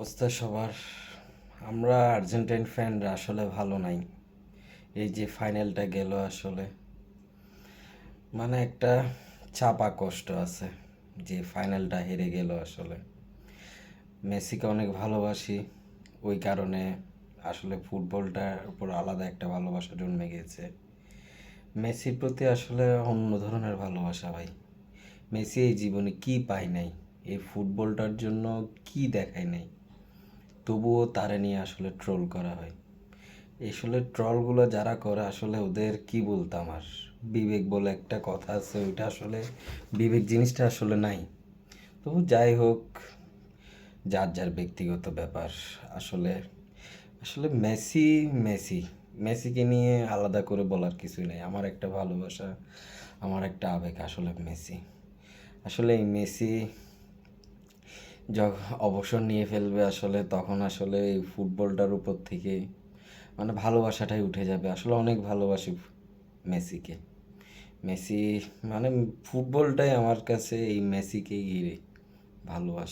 অবস্থা সবার? আমরা আর্জেন্টাইন ফ্যানরা আসলে ভালো নাই। এই যে ফাইনালটা গেল আসলে মানে একটা চাপা কষ্ট আছে যে ফাইনালটা হেরে গেল আসলে। মেসিকে অনেক ভালোবাসি, ওই কারণে আসলে ফুটবলটার উপর আলাদা একটা ভালোবাসা জন্মে গেছে। মেসির প্রতি আসলে অন্য ধরনের ভালোবাসা ভাই। মেসি এই জীবনে কি পায় নাই, এই ফুটবলটার জন্য কি দেখায় নাই, তবুও তারে নিয়ে আসলে ট্রোল করা হয়। আসলে ট্রলগুলো যারা করে আসলে ওদের কি বলতাম আর, বিবেক বলে একটা কথা আছে, ওইটা আসলে বিবেক জিনিসটা আসলে নাই। তবু যাই হোক, যার যার ব্যক্তিগত ব্যাপার। আসলে আসলে মেসি মেসি মেসিকে নিয়ে আলাদা করে বলার কিছুই নেই। আমার একটা ভালোবাসা, আমার একটা আবেগ আসলে মেসি। আসলে এই মেসি যখন অবসর নিয়ে ফেলবে আসলে, তখন আসলে এই ফুটবলটার উপর থেকে মানে ভালোবাসাটাই উঠে যাবে। আসলে অনেক ভালোবাসি মেসিকে। মেসি মানে ফুটবলটাই আমার কাছে এই মেসিকেই ঘিরে ভালোবাসা।